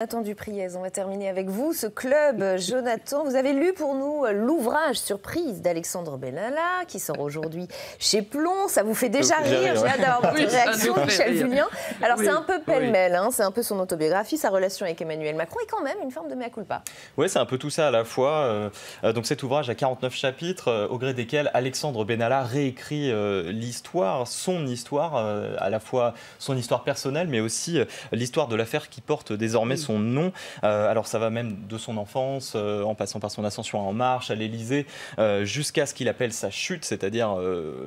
Jonathan Dupriez, on va terminer avec vous. Ce club, Jonathan, vous avez lu pour nous l'ouvrage Surprise d'Alexandre Benalla qui sort aujourd'hui chez Plon. Ça vous fait déjà rire. J'ai hâte d'avoir votre réaction, Michel Julien. Alors c'est un peu pêle-mêle, hein, c'est un peu son autobiographie, sa relation avec Emmanuel Macron et quand même une forme de mea culpa. Oui, c'est un peu tout ça à la fois. Donc cet ouvrage a 49 chapitres au gré desquels Alexandre Benalla réécrit l'histoire, son histoire, à la fois son histoire personnelle mais aussi l'histoire de l'affaire qui porte désormais son nom. Alors ça va même de son enfance, en passant par son ascension à En Marche, à l'Élysée, jusqu'à ce qu'il appelle sa chute, c'est-à-dire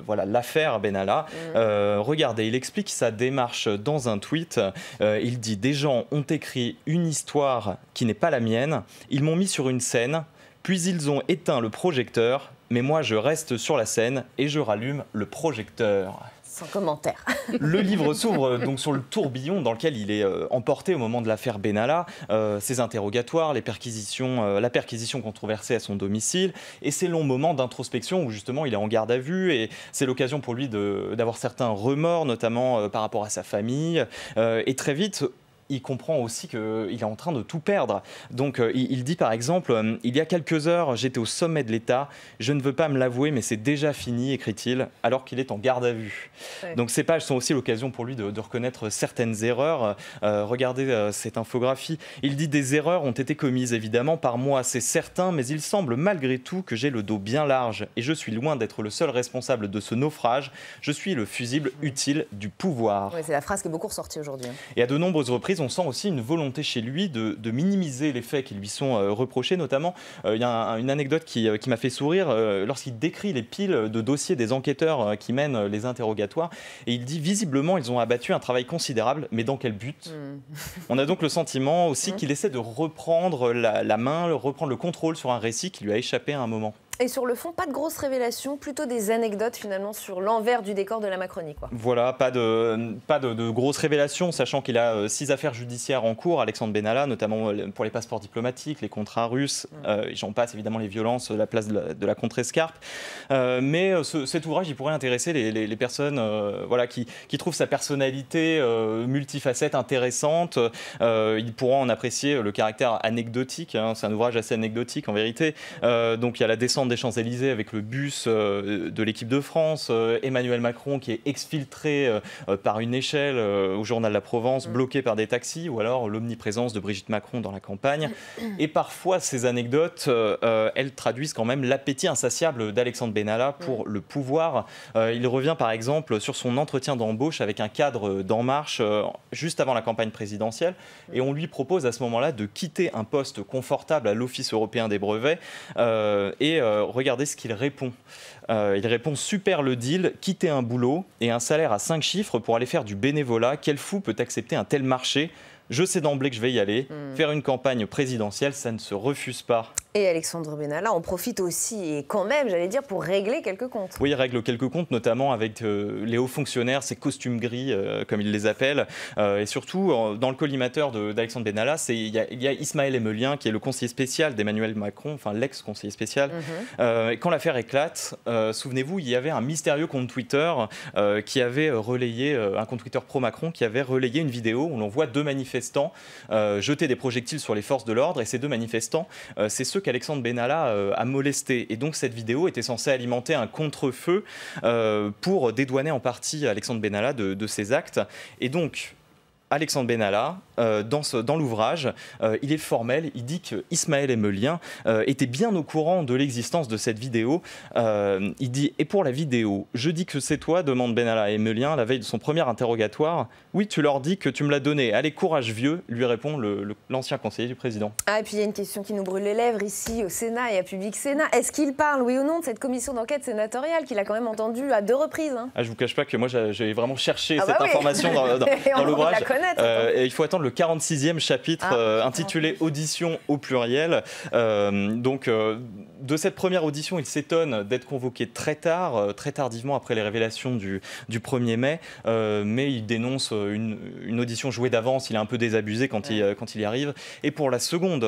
voilà, l'affaire Benalla. Regardez, il explique sa démarche dans un tweet. Il dit « Des gens ont écrit une histoire qui n'est pas la mienne. Ils m'ont mis sur une scène, puis ils ont éteint le projecteur. Mais moi, je reste sur la scène et je rallume le projecteur. » Sans commentaire. Le livre s'ouvre donc sur le tourbillon dans lequel il est emporté au moment de l'affaire Benalla, ses interrogatoires, la perquisition controversée à son domicile et ces longs moments d'introspection où justement il est en garde à vue et c'est l'occasion pour lui d'avoir certains remords, notamment par rapport à sa famille. Et très vite, il comprend aussi qu'il est en train de tout perdre. Donc il dit par exemple « Il y a quelques heures, j'étais au sommet de l'État. Je ne veux pas me l'avouer, mais c'est déjà fini, écrit-il, alors qu'il est en garde à vue. Ouais. » Donc ces pages sont aussi l'occasion pour lui de reconnaître certaines erreurs. Regardez cette infographie. Il dit « Des erreurs ont été commises, évidemment, par moi, c'est certain, mais il semble malgré tout que j'ai le dos bien large et je suis loin d'être le seul responsable de ce naufrage. Je suis le fusible utile du pouvoir. » Ouais, c'est la phrase qui est beaucoup ressortie aujourd'hui. Et à de nombreuses reprises, on sent aussi une volonté chez lui de minimiser les faits qui lui sont reprochés. Notamment, il y a une anecdote qui m'a fait sourire lorsqu'il décrit les piles de dossiers des enquêteurs qui mènent les interrogatoires. Et il dit, visiblement, ils ont abattu un travail considérable, mais dans quel but ? On a donc le sentiment aussi qu'il essaie de reprendre la main, reprendre le contrôle sur un récit qui lui a échappé à un moment. Et sur le fond, pas de grosses révélations, plutôt des anecdotes finalement sur l'envers du décor de la Macronie, quoi. Voilà, pas de grosses révélations, sachant qu'il a 6 affaires judiciaires en cours, Alexandre Benalla, notamment pour les passeports diplomatiques, les contrats russes, j'en passe évidemment les violences, la place de la contrescarpe. Mais cet ouvrage, il pourrait intéresser les personnes voilà, qui trouvent sa personnalité multifacette intéressante. Ils pourront en apprécier le caractère anecdotique, hein, c'est un ouvrage assez anecdotique en vérité. Donc il y a la descente des Champs-Élysées avec le bus de l'équipe de France, Emmanuel Macron qui est exfiltré par une échelle au journal La Provence, bloqué par des taxis, ou alors l'omniprésence de Brigitte Macron dans la campagne. Et parfois, ces anecdotes, elles traduisent quand même l'appétit insatiable d'Alexandre Benalla pour le pouvoir. Il revient par exemple sur son entretien d'embauche avec un cadre d'En Marche juste avant la campagne présidentielle, et on lui propose à ce moment-là de quitter un poste confortable à l'Office européen des brevets. Et regardez ce qu'il répond. Il répond « Super le deal, quitter un boulot et un salaire à 5 chiffres pour aller faire du bénévolat. Quel fou peut accepter un tel marché ? Je sais d'emblée que je vais y aller. Faire une campagne présidentielle, ça ne se refuse pas. » Et Alexandre Benalla en profite aussi, et quand même, j'allais dire, pour régler quelques comptes. Oui, il règle quelques comptes, notamment avec les hauts fonctionnaires, ces costumes gris, comme il les appelle. Et surtout, dans le collimateur d'Alexandre Benalla, il y a Ismaël Emelien, qui est le conseiller spécial d'Emmanuel Macron, enfin l'ex-conseiller spécial. Quand l'affaire éclate, souvenez-vous, il y avait un mystérieux compte Twitter qui avait relayé, un compte Twitter pro-Macron, qui avait relayé une vidéo où l'on voit 2 manifestants jeter des projectiles sur les forces de l'ordre. Et ces 2 manifestants, c'est ceux qu'Alexandre Benalla a molesté. Et donc cette vidéo était censée alimenter un contre-feu pour dédouaner en partie Alexandre Benalla de ses actes. Et donc Alexandre Benalla, dans l'ouvrage, il est formel, il dit qu'Ismaël Emelien était bien au courant de l'existence de cette vidéo. Il dit « Et pour la vidéo, je dis que c'est toi ?» demande Benalla à Emelien la veille de son premier interrogatoire. « Oui, tu leur dis que tu me l'as donné. Allez, courage vieux !» lui répond l'ancien conseiller du président. Ah, et puis il y a une question qui nous brûle les lèvres ici au Sénat et à Public Sénat. Est-ce qu'il parle, oui ou non, de cette commission d'enquête sénatoriale qu'il a quand même entendue à 2 reprises, hein? Je ne vous cache pas que moi j'ai vraiment cherché cette information dans l'ouvrage. Et il faut attendre le 46e chapitre intitulé « Audition au pluriel ». Donc, de cette première audition, il s'étonne d'être convoqué très tardivement après les révélations du 1er mai. Mais il dénonce une audition jouée d'avance. Il est un peu désabusé quand il y arrive. Et pour la seconde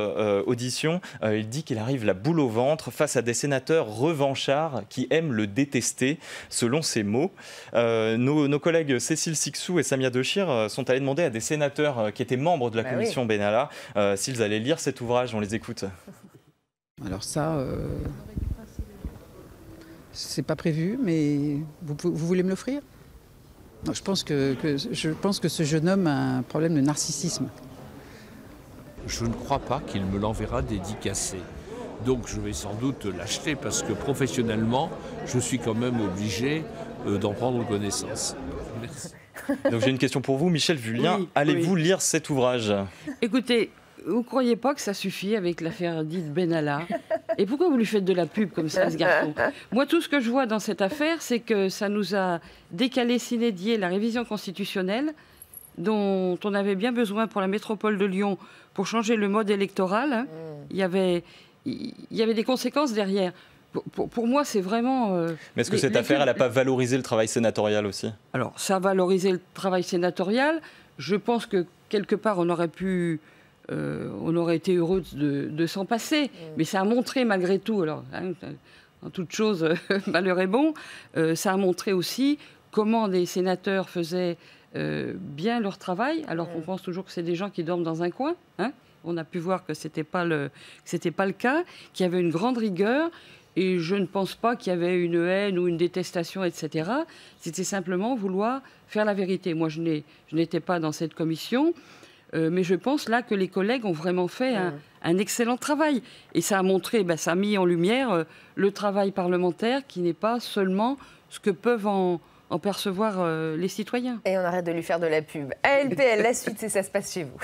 audition, il dit qu'il arrive la boule au ventre face à des sénateurs revanchards qui aiment le détester, selon ses mots. Nos collègues Cécile Cixous et Samia Dechir sont allés demander demandé à des sénateurs qui étaient membres de la commission Benalla s'ils allaient lire cet ouvrage. On les écoute. Alors ça, c'est pas prévu, mais vous voulez me l'offrir? Je pense que ce jeune homme a un problème de narcissisme. Je ne crois pas qu'il me l'enverra dédicacé. Donc je vais sans doute l'acheter parce que professionnellement, je suis quand même obligé d'en prendre connaissance. Merci. Donc j'ai une question pour vous, Michèle Vullien. Oui, allez-vous lire cet ouvrage? Écoutez, vous ne croyez pas que ça suffit avec l'affaire dite Benalla? Et pourquoi vous lui faites de la pub comme ça, ce garçon? Moi, tout ce que je vois dans cette affaire, c'est que ça nous a décalé sine die la révision constitutionnelle dont on avait bien besoin pour la métropole de Lyon pour changer le mode électoral. Il y avait des conséquences derrière. Pour moi, c'est vraiment... Mais est-ce que cette affaire, elle n'a pas valorisé le travail sénatorial aussi? Alors, ça a valorisé le travail sénatorial. Je pense que, quelque part, on aurait été heureux de s'en passer. Mais ça a montré, malgré tout, alors, en toute chose, malheur est bon, ça a montré aussi comment les sénateurs faisaient bien leur travail, alors qu'on pense toujours que c'est des gens qui dorment dans un coin. On a pu voir que ce n'était pas le cas, qu'il y avait une grande rigueur. Et je ne pense pas qu'il y avait une haine ou une détestation, etc. C'était simplement vouloir faire la vérité. Moi, je n'étais pas dans cette commission, mais je pense là que les collègues ont vraiment fait un excellent travail. Et ça a montré, ça a mis en lumière le travail parlementaire qui n'est pas seulement ce que peuvent en percevoir les citoyens. Et on arrête de lui faire de la pub. ALPL, la suite, c'est ça se passe chez vous.